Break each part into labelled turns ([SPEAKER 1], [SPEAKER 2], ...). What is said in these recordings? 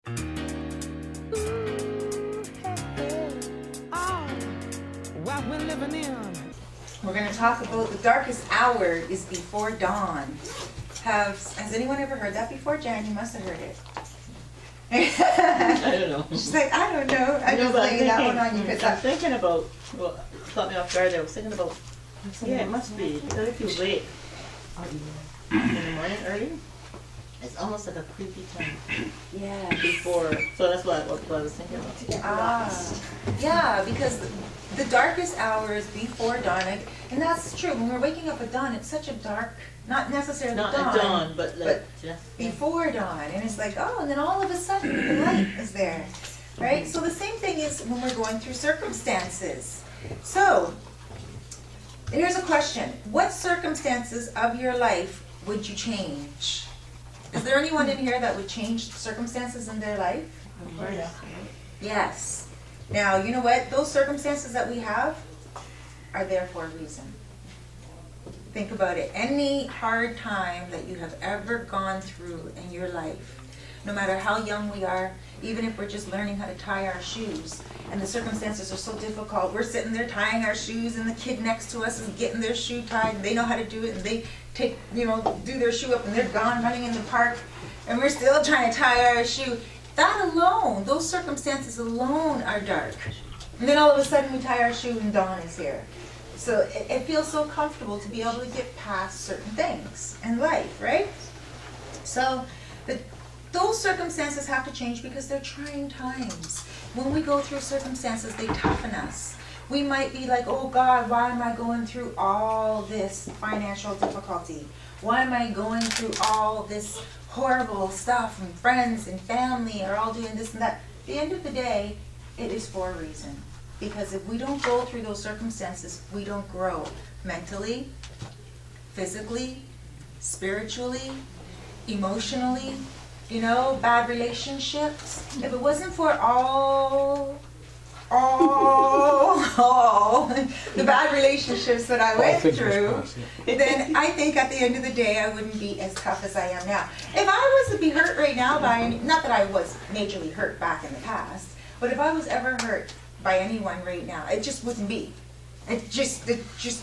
[SPEAKER 1] What we're living in.
[SPEAKER 2] We're going to talk about the darkest hour is before dawn. Has anyone ever heard that before? Jan, you must have heard it.
[SPEAKER 3] I don't know.
[SPEAKER 2] She's like, I don't know. I just laying that one on you because
[SPEAKER 3] I'm thinking about, well, caught me off guard there. I was thinking about, yeah, it must be. Because if you wait in the morning early, it's almost like a creepy time
[SPEAKER 2] yeah.
[SPEAKER 3] before. So that's what I was thinking about.
[SPEAKER 2] Yeah, because the darkest hour is before dawn. And that's true. When we're waking up at dawn, it's such a dark, not necessarily
[SPEAKER 3] Not
[SPEAKER 2] dawn.
[SPEAKER 3] at dawn, but like just
[SPEAKER 2] before dawn. And it's like, oh, and then all of a sudden the light is there. Right? So the same thing is when we're going through circumstances. So, here's a question. What circumstances of your life would you change? Is there anyone in here that would change circumstances in their life?
[SPEAKER 3] yeah.
[SPEAKER 2] Yes. Now, you know what? Those circumstances that we have are there for a reason. Think about it. Any hard time that you have ever gone through in your life, no matter how young we are, even if we're just learning how to tie our shoes, and the circumstances are so difficult, we're sitting there tying our shoes, and the kid next to us is getting their shoe tied, and they know how to do it, and they take, do their shoe up, and they're gone running in the park, and we're still trying to tie our shoe. That alone, those circumstances alone are dark. And then all of a sudden we tie our shoe and dawn is here. So it feels so comfortable to be able to get past certain things in life, right? So those circumstances have to change because they're trying times. When we go through circumstances, they toughen us. We might be like, oh God, why am I going through all this financial difficulty? Why am I going through all this horrible stuff, and friends and family are all doing this and that? At the end of the day, it is for a reason. Because if we don't go through those circumstances, we don't grow mentally, physically, spiritually, emotionally, bad relationships. If it wasn't for all the bad relationships that I went through, then I think at the end of the day I wouldn't be as tough as I am now. If I was to be hurt right now by, not that I was majorly hurt back in the past, but if I was ever hurt by anyone right now, it just wouldn't be. It just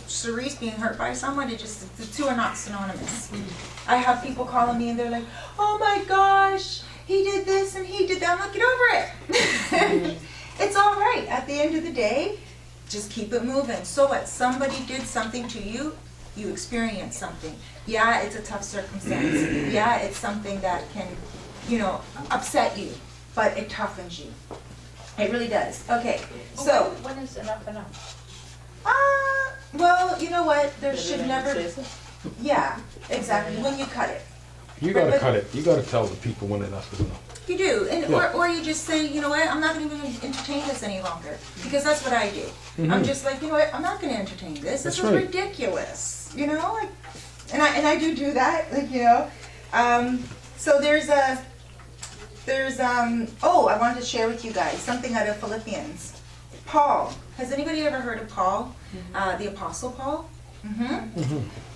[SPEAKER 2] Cerise being hurt by someone, the two are not synonymous. I have people calling me and they're like, oh my gosh, he did this and he did that. I'm like, get over it. It's all right. At the end of the day, just keep it moving. So what? Somebody did something to you, you experienced something. Yeah, it's a tough circumstance. Yeah, it's something that can, upset you, but it toughens you. It really does. Okay, so.
[SPEAKER 4] When is enough enough?
[SPEAKER 2] Well, you know what? There should never. Yeah, exactly. When you cut it.
[SPEAKER 5] You gotta cut it. You gotta tell the people when enough is enough.
[SPEAKER 2] You do, and or you just say, you know what? I'm not going to even entertain this any longer, because that's what I do. I'm just like, you know what? I'm not going to entertain this. This is ridiculous. And I do that. So there's I wanted to share with you guys something out of Philippians. Paul. Has anybody ever heard of Paul? The Apostle Paul?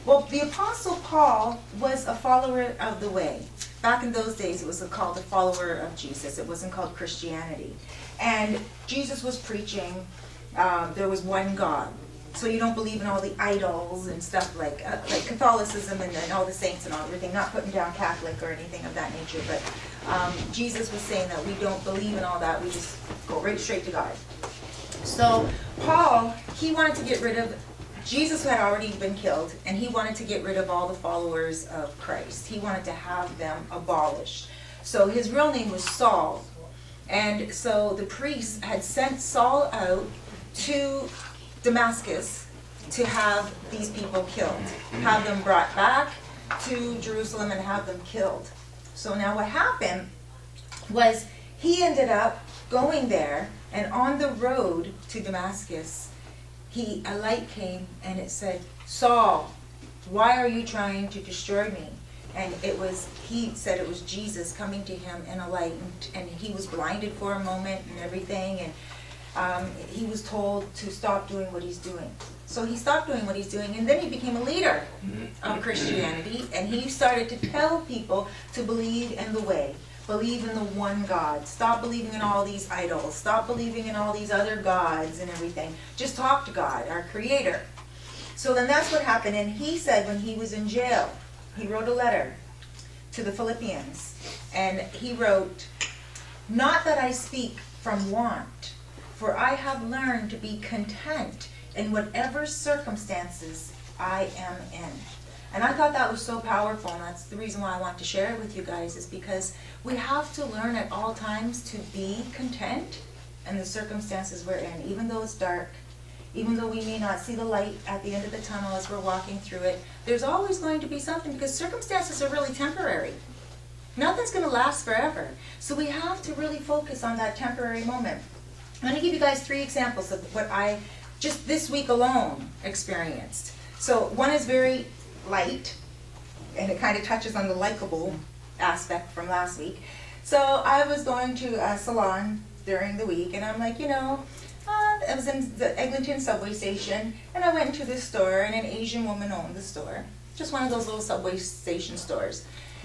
[SPEAKER 2] Well, the Apostle Paul was a follower of the way. Back in those days, it was called a follower of Jesus. It wasn't called Christianity. And Jesus was preaching, there was one God. So you don't believe in all the idols and stuff like Catholicism and all the saints and all everything. Not putting down Catholic or anything of that nature, but Jesus was saying that we don't believe in all that. We just go right straight to God. So Paul, he wanted to get rid of, Jesus had already been killed, and he wanted to get rid of all the followers of Christ. He wanted to have them abolished. So his real name was Saul. And so the priests had sent Saul out to Damascus to have these people killed, have them brought back to Jerusalem and have them killed. So now what happened was he ended up going there, and on the road to Damascus, a light came and it said, Saul, why are you trying to destroy me? And he said it was Jesus coming to him in a light, and he was blinded for a moment and everything, and he was told to stop doing what he's doing. So he stopped doing what he's doing, and then he became a leader of Christianity, and he started to tell people to believe in the way. Believe in the one God. Stop believing in all these idols. Stop believing in all these other gods and everything. Just talk to God, our creator. So then that's what happened. And he said when he was in jail, he wrote a letter to the Philippians. And he wrote, "Not that I speak from want, for I have learned to be content in whatever circumstances I am in." And I thought that was so powerful, and that's the reason why I want to share it with you guys, is because we have to learn at all times to be content in the circumstances we're in, even though it's dark, even though we may not see the light at the end of the tunnel as we're walking through it. There's always going to be something, because circumstances are really temporary. Nothing's going to last forever. So we have to really focus on that temporary moment. I'm going to give you guys 3 examples of what I just this week alone experienced. So one is very light, and it kind of touches on the likable aspect from last week. So I was going to a salon during the week, and I'm like, I was in the Eglinton subway station, and I went into this store, and an Asian woman owned the store. Just one of those little subway station stores.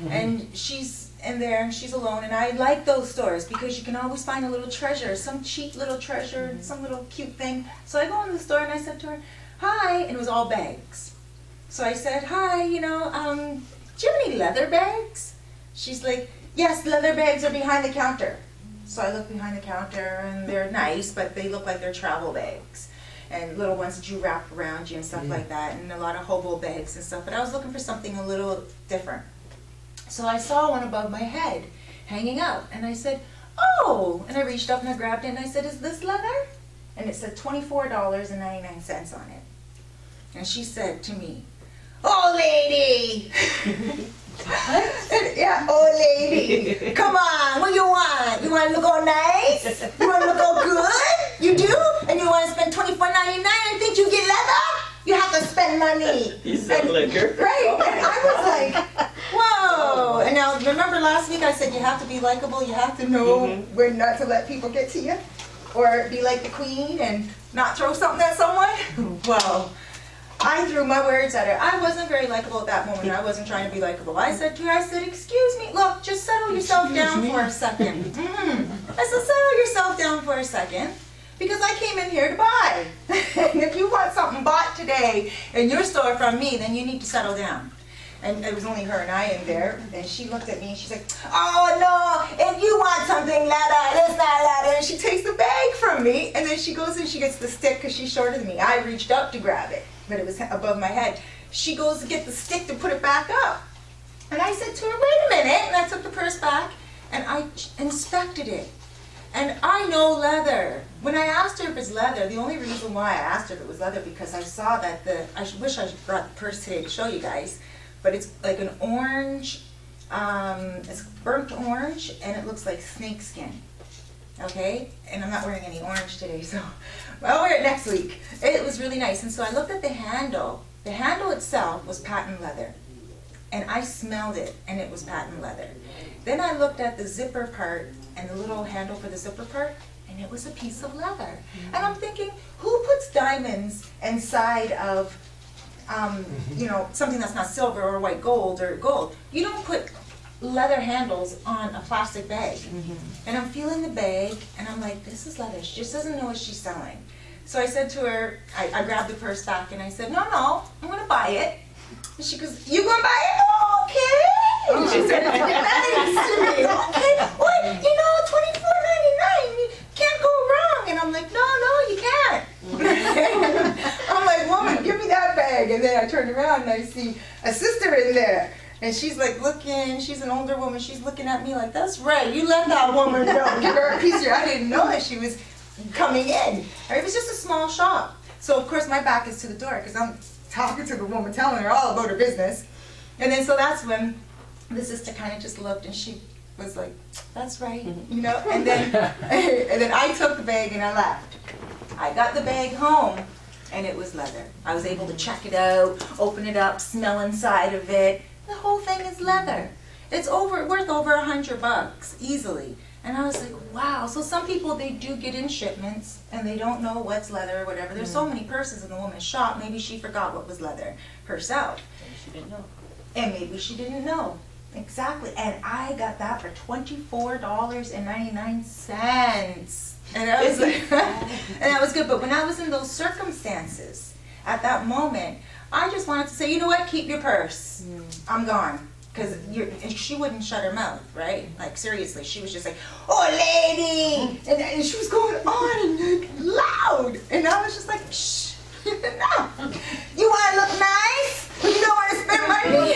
[SPEAKER 2] And she's in there, and she's alone, and I like those stores because you can always find a little treasure, some cheap little treasure, some little cute thing. So I go in the store, and I said to her, "Hi," and it was all bags. So I said, "Hi, do you have any leather bags?" She's like, "Yes, leather bags are behind the counter." So I look behind the counter, and they're nice, but they look like they're travel bags. And little ones that you wrap around you and stuff like that, and a lot of hobo bags and stuff. But I was looking for something a little different. So I saw one above my head, hanging out, and I said, "Oh," and I reached up and I grabbed it, and I said, "Is this leather?" And it said $24.99 on it. And she said to me, "Oh, lady." Yeah, "Oh, lady. Come on, what you want? You want to look all nice? You want to look all good? You do? And you want to spend $24.99 and think you get leather? You have to spend money."
[SPEAKER 3] You said liquor.
[SPEAKER 2] Right. And I was like, whoa. And now, remember last week I said you have to be likable. You have to know when not to let people get to you. Or be like the queen and not throw something at someone. Well, I threw my words at her. I wasn't very likable at that moment. I wasn't trying to be likable. I said to her, I said, "Excuse me, look, just settle yourself down for a second." I said, "Settle yourself down for a second, because I came in here to buy. And if you want something bought today in your store from me, then you need to settle down." And it was only her and I in there, and she looked at me and she's like, "Oh no, if you want something leather, it's not leather." And she takes the bag from me, and then she goes and she gets the stick because she's shorter than me. I reached up to grab it, but it was above my head. She goes to get the stick to put it back up. And I said to her, "Wait a minute," and I took the purse back, and I inspected it. And I know leather. When I asked her if it's leather, the only reason why I asked her if it was leather, because I saw that I wish I brought the purse today to show you guys, but it's like an orange, it's burnt orange, and it looks like snake skin. Okay? And I'm not wearing any orange today, so I'll wear it next week. It was really nice. And so I looked at the handle. The handle itself was patent leather. And I smelled it, and it was patent leather. Then I looked at the zipper part and the little handle for the zipper part, and it was a piece of leather. And I'm thinking, who puts diamonds inside of something that's not silver or white gold or gold? You don't put leather handles on a plastic bag. And I'm feeling the bag, and I'm like, this is leather. She just doesn't know what she's selling. So I said to her, I grabbed the purse back, and I said, no, I'm going to buy it. And she goes, "You going to buy it?" "Okay." And she started to get nice to me. "Okay. What? $24.99. You can't go wrong." And I'm like, no, you can't. I'm like, "Woman, give me that bag." And then I turned around, and I see a sister in there. And she's like looking, she's an older woman, she's looking at me like, "That's right, you let that woman go. Give her a piece of your," I didn't know that she was coming in. It was just a small shop. So of course my back is to the door, because I'm talking to the woman, telling her all about her business. And then so that's when the sister kind of just looked, and she was like, "That's right," And then I took the bag and I left. I got the bag home, and it was leather. I was able to check it out, open it up, smell inside of it. The whole thing is leather. It's worth over $100 easily. And I was like, wow. So some people, they do get in shipments and they don't know what's leather or whatever. There's so many purses in the woman's shop. Maybe she forgot what was leather herself.
[SPEAKER 3] Maybe she didn't know.
[SPEAKER 2] And maybe she didn't know. Exactly, and I got that for $24.99, and I was like, and that was good. But when I was in those circumstances, at that moment, I just wanted to say, you know what, keep your purse. I'm gone. Because she wouldn't shut her mouth, right? Like, seriously, she was just like, oh, lady! And she was going on and loud. And I was just like, shh, no. You want to look nice? But you don't want to spend money?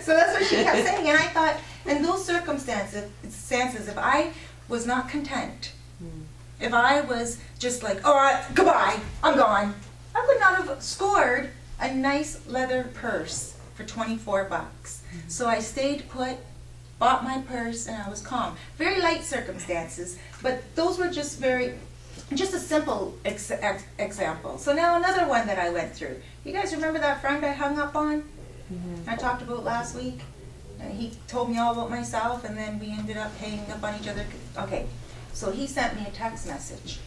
[SPEAKER 2] So that's what she kept saying. And I thought, in those circumstances, if I was not content, if I was just like, all right, goodbye, I'm gone, I would not have scored a nice leather purse for 24 bucks. So I stayed put, bought my purse, and I was calm. Very light circumstances, but those were just a simple example. So now another one that I went through. You guys remember that friend I hung up on? I talked about last week? And he told me all about myself, and then we ended up hanging up on each other. Okay, so he sent me a text message.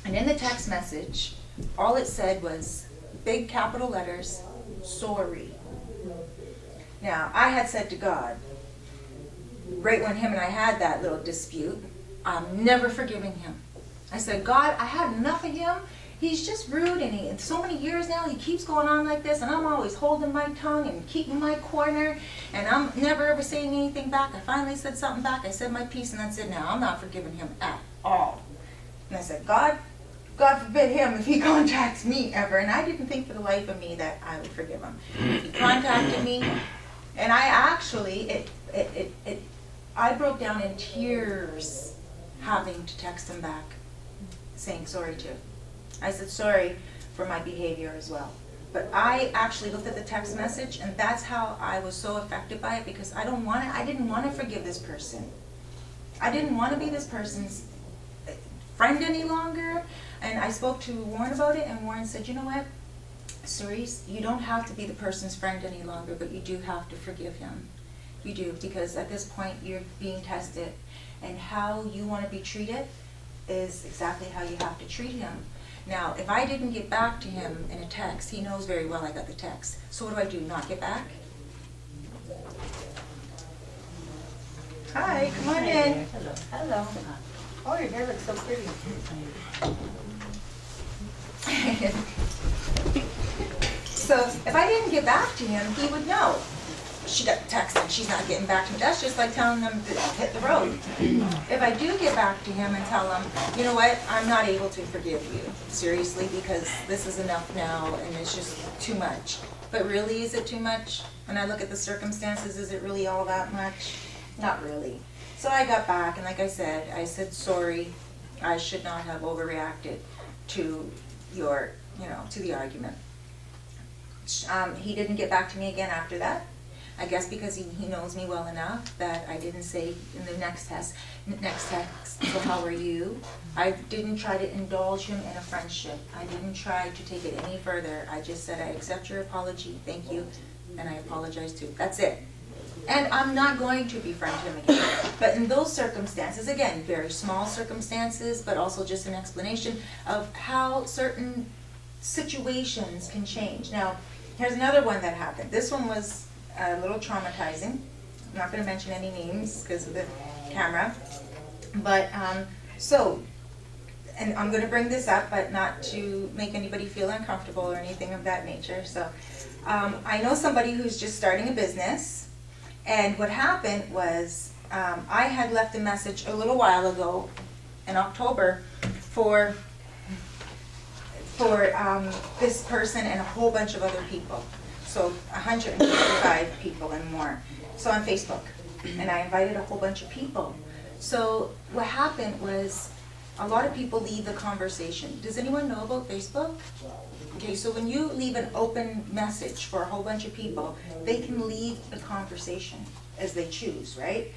[SPEAKER 2] And in the text message, all it said was, big capital letters, sorry. Now, I had said to God, right when him and I had that little dispute, I'm never forgiving him. I said, God, I had enough of him. He's just rude, and in so many years now, he keeps going on like this, and I'm always holding my tongue and keeping my corner, and I'm never ever saying anything back. I finally said something back. I said my piece, and that's it now. I'm not forgiving him at all. And I said, God forbid him if he contacts me ever. And I didn't think for the life of me that I would forgive him. He contacted me, and I actually, I broke down in tears having to text him back, saying sorry to. I said sorry for my behavior as well. But I actually looked at the text message, and that's how I was so affected by it, because I didn't want to forgive this person. I didn't want to be this person's friend any longer. And I spoke to Warren about it, and Warren said, you know what, Cerise, you don't have to be the person's friend any longer, but you do have to forgive him. You do, because at this point you're being tested, and how you want to be treated is exactly how you have to treat him. Now, if I didn't get back to him in a text, he knows very well I got the text. So what do? Not get back? Hi, come on in.
[SPEAKER 3] Hello.
[SPEAKER 2] Hello.
[SPEAKER 3] Oh, your hair looks so pretty.
[SPEAKER 2] So if I didn't get back to him, he would know. She got the text and she's not getting back to me. That's just like telling them to hit the road. If I do get back to him and tell him, you know what, I'm not able to forgive you, seriously, because this is enough now and it's just too much. But really, is it too much? When I look at the circumstances, is it really all that much? Not really. So I got back, and like I said sorry. I should not have overreacted to your, to the argument. He didn't get back to me again after that. I guess because he knows me well enough that I didn't say in the next text, so how are you? I didn't try to indulge him in a friendship. I didn't try to take it any further. I just said, I accept your apology, thank you, and I apologize too. That's it. And I'm not going to befriend him again. But in those circumstances, again, very small circumstances, but also just an explanation of how certain situations can change. Now, here's another one that happened. This one was a little traumatizing. I'm not going to mention any names because of the camera. But, and I'm going to bring this up, but not to make anybody feel uncomfortable or anything of that nature. So, I know somebody who's just starting a business. And what happened was, I had left a message a little while ago in October for this person and a whole bunch of other people. So 155 people and more. So on Facebook. And I invited a whole bunch of people. So what happened was, a lot of people leave the conversation. Does anyone know about Facebook? Okay, so when you leave an open message for a whole bunch of people, they can leave the conversation as they choose, right?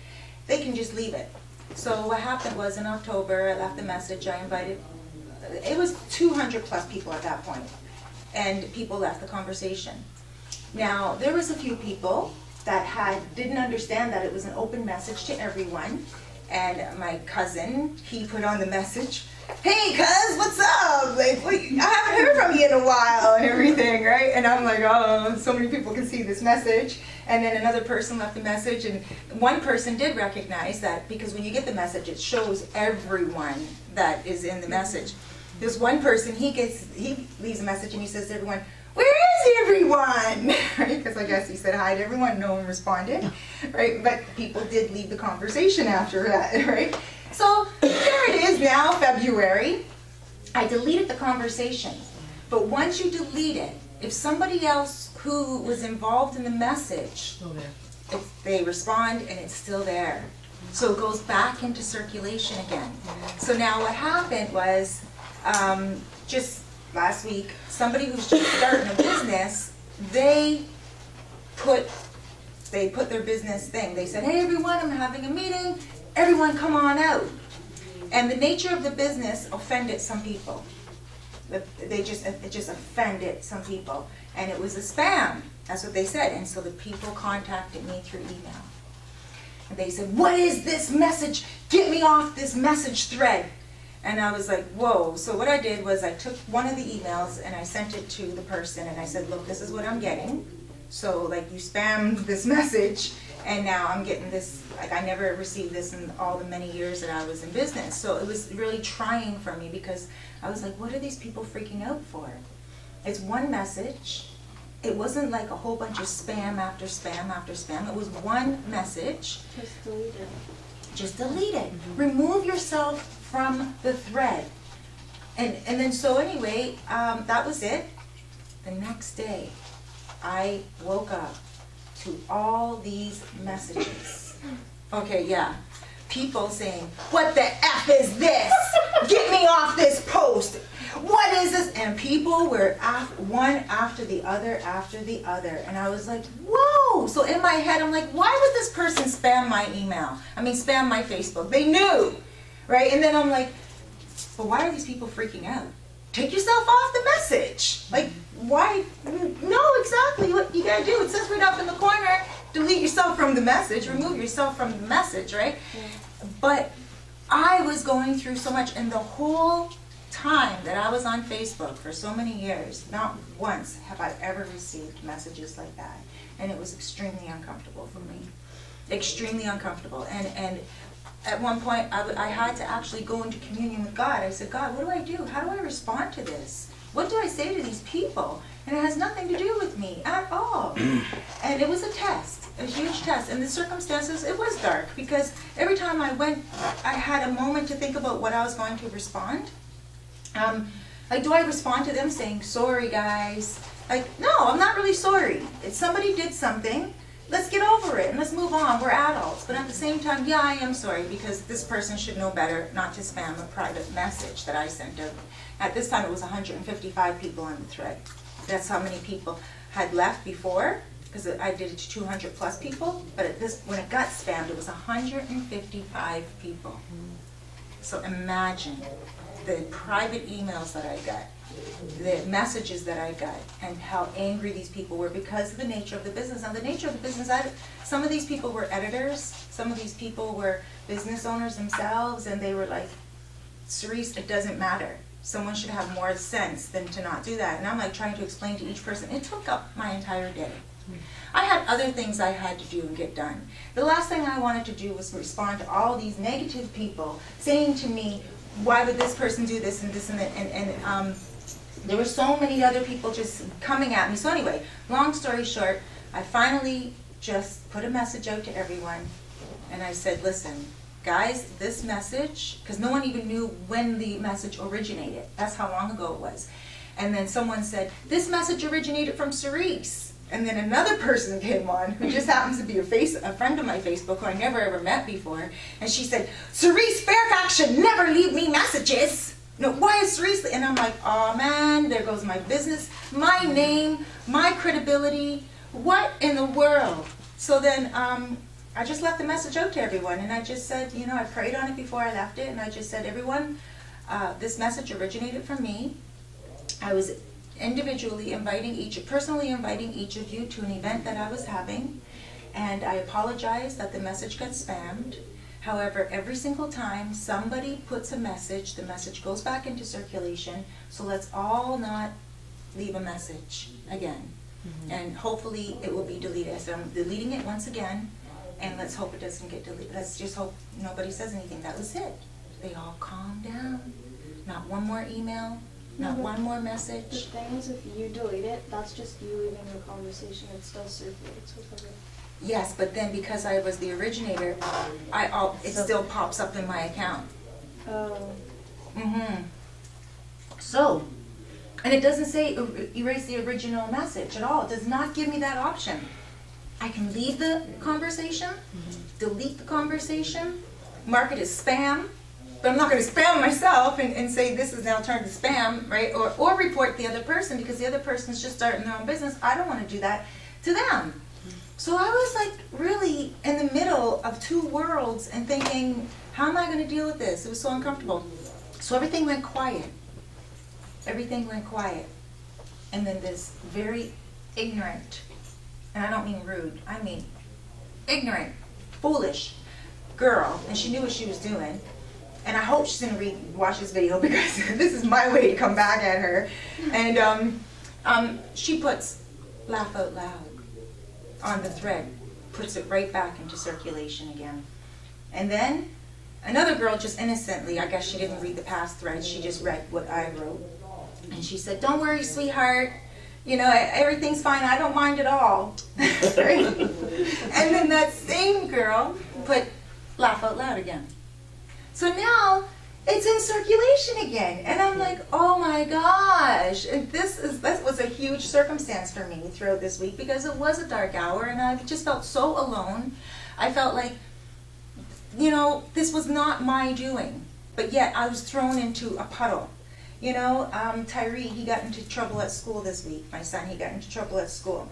[SPEAKER 2] They can just leave it. So what happened was, in October, I left a message. I invited, it was 200 plus people at that point, and people left the conversation. Now, there was a few people that didn't understand that it was an open message to everyone, And my cousin, he put on the message, hey cuz, what's up? Like, I haven't heard from you in a while and everything, right? And I'm like, oh, so many people can see this message. And then another person left a message, and one person did recognize that, because when you get the message, it shows everyone that is in the message. This one person, he leaves a message and he says to everyone, where is everyone? Right? Because I guess he said hi to everyone, no one responded, right? But people did leave the conversation after that, right? So there it is now, February. I deleted the conversation. But once you delete it, if somebody else who was involved in the message, they respond and it's still there. So it goes back into circulation again. So now what happened was, just last week, somebody who's just starting a business, they put their business thing. They said, hey everyone, I'm having a meeting. Everyone come on out. And the nature of the business offended some people. It just offended some people. And it was a spam. That's what they said. And so the people contacted me through email. And they said, what is this message? Get me off this message thread. And I was like, whoa. So what I did was I took one of the emails and I sent it to the person and I said, look, this is what I'm getting. So like you spammed this message and now I'm getting this, like I never received this in all the many years that I was in business. So it was really trying for me because I was like, what are these people freaking out for? It's one message. It wasn't like a whole bunch of spam after spam after spam. It was one message.
[SPEAKER 3] Just delete it.
[SPEAKER 2] Just delete it. Remove yourself from the thread. And then so anyway, that was it. The next day, I woke up to all these messages. Okay, yeah. People saying, what the F is this? Get me off this post. What is this? And people were one after the other after the other. And I was like, whoa. So in my head, I'm like, why would this person spam my email? I mean, spam my Facebook. They knew, right? And then I'm like, but why are these people freaking out? Take yourself off the message. Like, why? No, exactly what you gotta do. It says right up in the corner, delete yourself from the message, remove yourself from the message, right? Yeah. But I was going through so much, and the whole time that I was on Facebook for so many years, not once have I ever received messages like that. And it was extremely uncomfortable for me. Extremely uncomfortable. And at one point, I had to actually go into communion with God. I said, God, what do I do? How do I respond to this? What do I say to these people? And it has nothing to do with me at all. And it was a test, a huge test. And the circumstances, it was dark because every time I went, I had a moment to think about what I was going to respond. Like, do I respond to them saying, sorry guys? Like, no, I'm not really sorry. If somebody did something, let's get over it and let's move on. We're adults. But at the same time, yeah, I am sorry because this person should know better not to spam a private message that I sent out. At this time, it was 155 people on the thread. That's how many people had left before, because I did it to 200 plus people. But at this, when it got spammed, it was 155 people. So imagine the private emails that I got, the messages that I got, and how angry these people were because of the nature of the business. And the nature of the business, some of these people were editors, some of these people were business owners themselves, and they were like, Cerise, it doesn't matter. Someone should have more sense than to not do that. And I'm like trying to explain to each person. It took up my entire day. I had other things I had to do and get done. The last thing I wanted to do was respond to all these negative people saying to me, why would this person do this and this and that? And there were so many other people just coming at me. So anyway, long story short, I finally just put a message out to everyone. And I said, listen, guys, this message, because no one even knew when the message originated. That's how long ago it was. And then someone said, this message originated from Cerise. And then another person came on who just happens to be a friend of my Facebook who I never ever met before. And she said, Cerise Fairfax should never leave me messages. No, why is Cerise? And I'm like, oh man, there goes my business, my name, my credibility. What in the world? So then I just left the message out to everyone. And I just said, you know, I prayed on it before I left it. And I just said, everyone, this message originated from me. I was individually personally inviting each of you to an event that I was having, and I apologize that the message got spammed. However, every single time somebody puts a message, the message goes back into circulation. So let's all not leave a message again. And hopefully it will be deleted. So I'm deleting it once again, and let's hope it doesn't get deleted. Let's just hope nobody says anything. That was it. They all calmed down. Not one more email, not one more
[SPEAKER 1] The
[SPEAKER 2] message.
[SPEAKER 1] thing is, if you delete it, that's just you leaving the conversation. It still circulates with everyone.
[SPEAKER 2] Yes, but then because I was the originator, it still pops up in my account.
[SPEAKER 1] Oh.
[SPEAKER 2] So, and it doesn't say erase the original message at all. It does not give me that option. I can leave the conversation, delete the conversation, mark it as spam, but I'm not going to spam myself and say this is now turned to spam, right? Or report the other person because the other person's just starting their own business. I don't want to do that to them. So I was like really in the middle of two worlds and thinking, how am I going to deal with this? It was so uncomfortable. So everything went quiet. Everything went quiet. And then this very ignorant, and I don't mean rude, I mean ignorant, foolish girl, and she knew what she was doing. And I hope she's gonna watch this video because this is my way to come back at her. And she puts laugh out loud on the thread, puts it right back into circulation again. And then another girl just innocently, I guess she didn't read the past thread, she just read what I wrote. And she said, don't worry, sweetheart, you know, everything's fine, I don't mind at all. Right? And then that same girl put laugh out loud again. So now it's in circulation again. And I'm like, oh my gosh. And this was a huge circumstance for me throughout this week because it was a dark hour and I just felt so alone. I felt like, you know, this was not my doing. But yet I was thrown into a puddle. You know, Tyree, he got into trouble at school this week. My son, he got into trouble at school.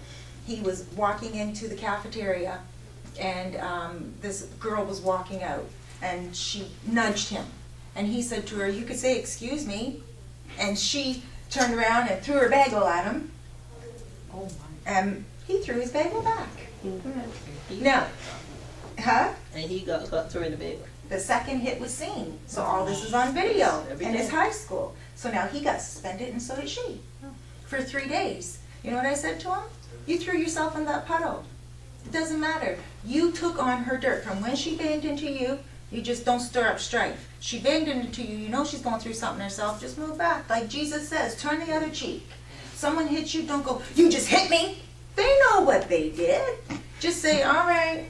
[SPEAKER 2] He was walking into the cafeteria and this girl was walking out and she nudged him. And he said to her, you could say, excuse me. And she turned around and threw her bagel at him.
[SPEAKER 3] Oh my.
[SPEAKER 2] And he threw his bagel back. Now,
[SPEAKER 3] And he got through in the bag.
[SPEAKER 2] the second hit was seen. So all this is on video
[SPEAKER 3] Every
[SPEAKER 2] in his
[SPEAKER 3] day.
[SPEAKER 2] high school. So now he got suspended and so did she for 3 days. You know what I said to him? You threw yourself in that puddle. It doesn't matter. You took on her dirt. From when she banged into you, you just don't stir up strife. She banged into you, you know she's going through something herself, just move back. Like Jesus says, turn the other cheek. Someone hits you, don't go, you just hit me. They know what they did. Just say, all right,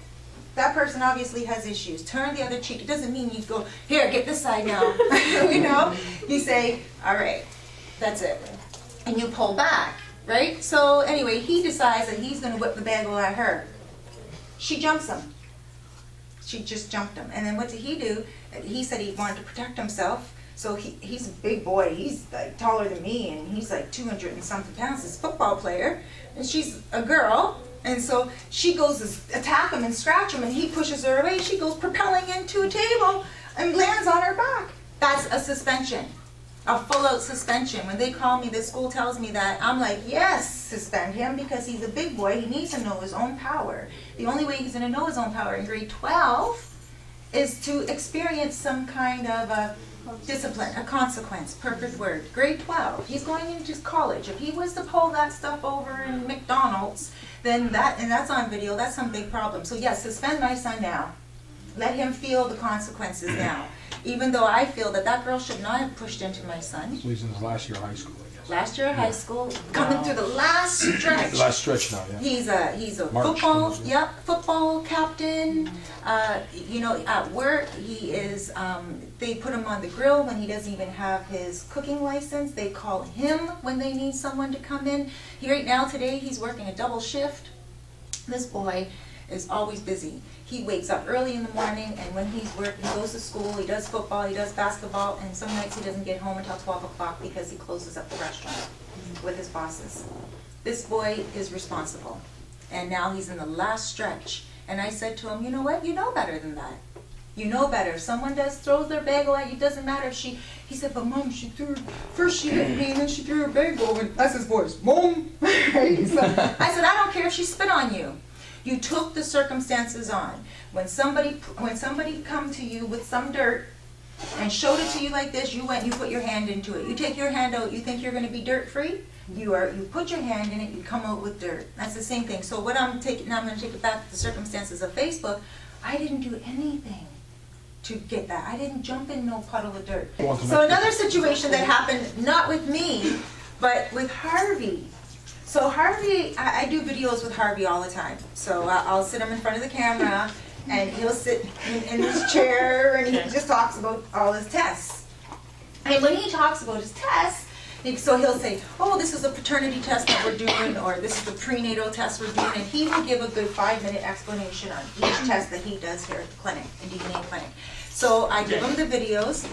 [SPEAKER 2] that person obviously has issues. Turn the other cheek. It doesn't mean you go, here, get this side now. You know? You say, all right, that's it. And you pull back, right? So anyway, he decides that he's going to whip the bagel at her. She jumps him. She just jumped him. And then what did he do? He said he wanted to protect himself. So he's a big boy. He's like taller than me and he's like 200 and something pounds. He's a football player. And she's a girl. And so she goes to attack him and scratch him and he pushes her away. She goes propelling into a table and lands on her back. That's a suspension. A full-out suspension. When they call me, the school tells me that, I'm like, yes, suspend him because he's a big boy. He needs to know his own power. The only way he's going to know his own power in grade 12 is to experience some kind of a discipline, a consequence, perfect word. Grade 12, he's going into college. If he was to pull that stuff over in McDonald's, then that's on video, that's some big problem. So yes, suspend my son now. Let him feel the consequences now. Even though I feel that that girl should not have pushed into my son.
[SPEAKER 5] So he's in his last year of high school, I guess.
[SPEAKER 2] Last year of high school, coming through the last stretch.
[SPEAKER 5] Last stretch now, yeah.
[SPEAKER 2] He's a
[SPEAKER 5] March,
[SPEAKER 2] football,
[SPEAKER 5] isn't it?
[SPEAKER 2] yep, football captain. You know, at work, he is, they put him on the grill when he doesn't even have his cooking license. They call him when they need someone to come in. Right now, today, he's working a double shift. This boy is always busy. He wakes up early in the morning, and when he's working, he goes to school, he does football, he does basketball, and some nights he doesn't get home until 12 o'clock because he closes up the restaurant with his bosses. This boy is responsible, and now he's in the last stretch. And I said to him, you know what, you know better than that. You know better. If someone throws their bagel at you, it doesn't matter if he said, but Mom, first she hit me, and then she threw her bagel, and that's his voice, Mom. Right? So I said, I don't care if she spit on you. You took the circumstances on. When somebody come to you with some dirt and showed it to you like this, you went, you put your hand into it. You take your hand out, you think you're going to be dirt free? You put your hand in it, you come out with dirt. That's the same thing. So what I'm taking, now I'm going to take it back to the circumstances of Facebook. I didn't do anything to get that. I didn't jump in no puddle of dirt. So another situation that happened, not with me, but with Harvey. So Harvey, I do videos with Harvey all the time. So I'll sit him in front of the camera, and he'll sit in his chair, and he just talks about all his tests. And when he talks about his tests, so he'll say, oh, this is a paternity test that we're doing, or this is the prenatal test we're doing, and he will give a good 5-minute explanation on each test that he does here at the clinic, the DNA clinic. So I give him the videos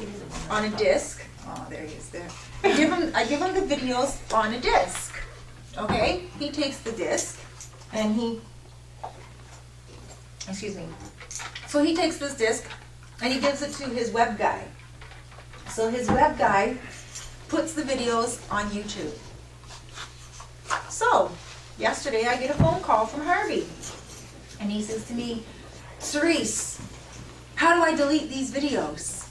[SPEAKER 2] on a disc. Oh, there he is there. I give him the videos on a disc. Okay? He takes the disc and so he takes this disc and he gives it to his web guy. So his web guy puts the videos on YouTube. So, yesterday I get a phone call from Harvey. And he says to me, Cerise, how do I delete these videos?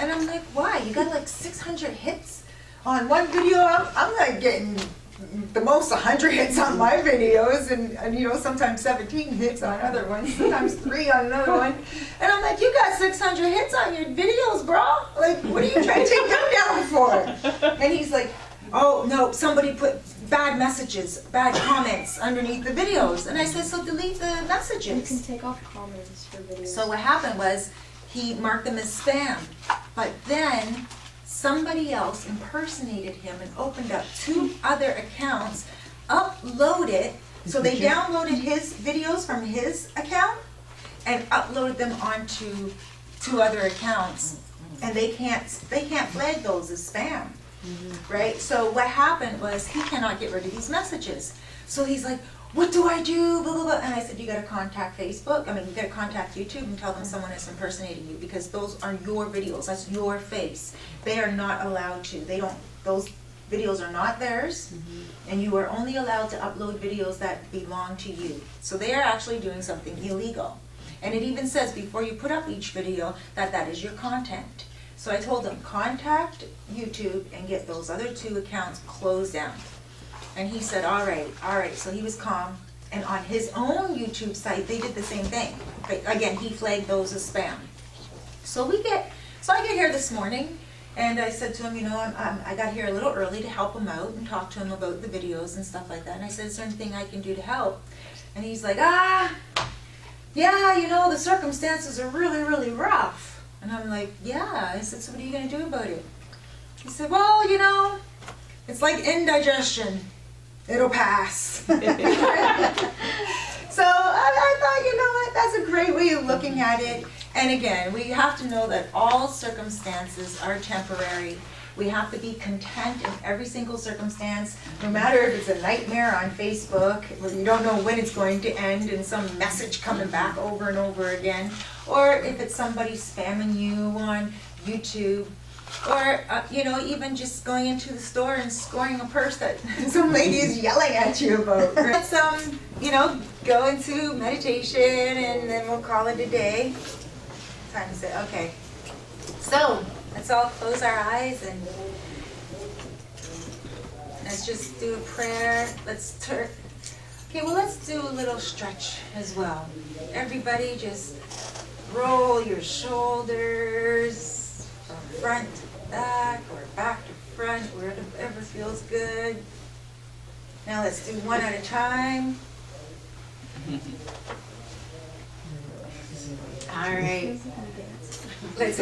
[SPEAKER 2] And I'm like, why? You got like 600 hits on one video? I'm like getting the most 100 hits on my videos, and you know, sometimes 17 hits on other ones, sometimes 3 on another one. And I'm like, you got 600 hits on your videos, bro? Like, what are you trying to take them down for? And he's like, oh, no, somebody put bad messages, bad comments underneath the videos. And I said, so delete the messages.
[SPEAKER 1] You can take off comments for videos.
[SPEAKER 2] So what happened was, he marked them as spam. But then, somebody else impersonated him and opened up 2 other accounts, uploaded, so they downloaded his videos from his account and uploaded them onto 2 other accounts, and they can't flag those as spam, right? So what happened was, he cannot get rid of these messages. So he's like, what do I do, blah, blah, blah. And I said, you gotta contact Facebook, you gotta contact YouTube and tell them someone is impersonating you, because those are your videos, that's your face. They are not allowed to, those videos are not theirs, and you are only allowed to upload videos that belong to you. So they are actually doing something illegal. And it even says, before you put up each video, that is your content. So I told them, contact YouTube and get those other 2 accounts closed down. And he said, all right, so he was calm. And on his own YouTube site, they did the same thing. But again, he flagged those as spam. So I get here this morning, and I said to him, you know, I got here a little early to help him out and talk to him about the videos and stuff like that. And I said, is there anything I can do to help? And he's like, yeah, you know, the circumstances are really, really rough. And I'm like, yeah. I said, so what are you going to do about it? He said, well, you know, it's like indigestion. It'll pass. So I thought, you know what, that's a great way of looking at it. And again, we have to know that all circumstances are temporary. We have to be content in every single circumstance, no matter if it's a nightmare on Facebook, where you don't know when it's going to end and some message coming back over and over again, or if it's somebody spamming you on YouTube, or, you know, even just going into the store and scoring a purse that some lady is yelling at you about. Let's, you know, go into meditation, and then we'll call it a day. Time to say, okay. So, let's all close our eyes and let's just do a prayer. Okay, well, let's do a little stretch as well. Everybody just roll your shoulders from front to back, or back to front, wherever feels good. Now let's do one at a time. All right. Let's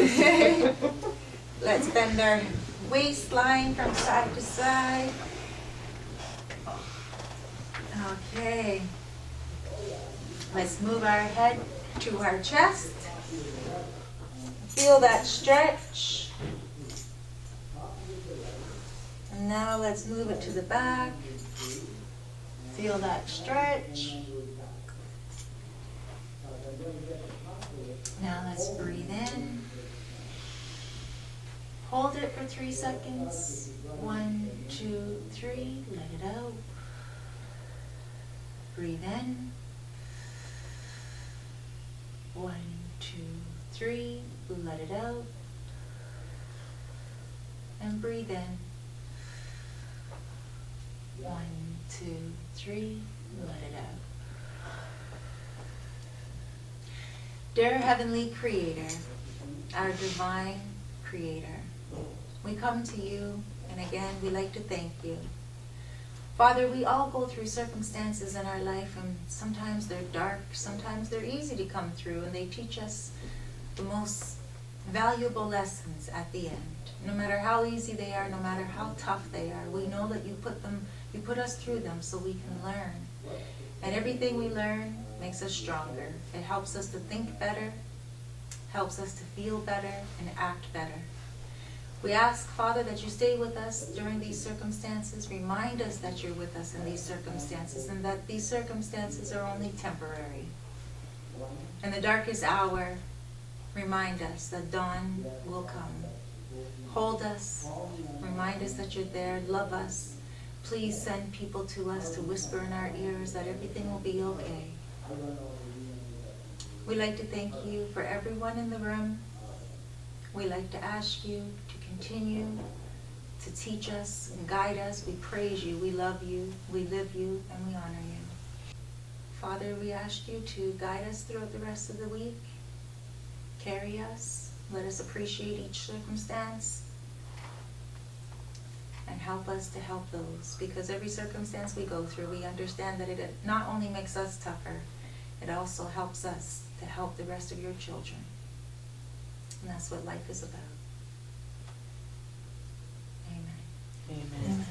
[SPEAKER 2] bend our waistline from side to side. Okay. Let's move our head to our chest. Feel that stretch. And now let's move it to the back. Feel that stretch. Now let's breathe in. Hold it for 3 seconds. 1, 2, 3. Let it out. Breathe in.
[SPEAKER 4] 1, 2, 3. Let it out. And breathe in. 1, 2, 3. Let it out. Dear Heavenly Creator, our divine Creator, we come to you, and again we like to thank you. Father, we all go through circumstances in our life, and sometimes they're dark, sometimes they're easy to come through, and they teach us the most valuable lessons at the end. No matter how easy they are, no matter how tough they are, we know that you put us through them so we can learn. And everything we learn makes us stronger. It helps us to think better, helps us to feel better, and act better. We ask, Father, that you stay with us during these circumstances. Remind us that you're with us in these circumstances, and that these circumstances are only temporary. In the darkest hour, remind us that dawn will come. Hold us. Remind us that you're there. Love us. Please send people to us to whisper in our ears that everything will be okay. We'd like to thank you for everyone in the room. We'd like to ask you to continue to teach us and guide us. We praise you, we love you, we live you, and we honor you. Father, we ask you to guide us throughout the rest of the week. Carry us. Let us appreciate each circumstance. And help us to help those. Because every circumstance we go through, we understand that it not only makes us tougher, it also helps us to help the rest of your children. And that's what life is about. Amen.
[SPEAKER 3] Amen.
[SPEAKER 4] Amen.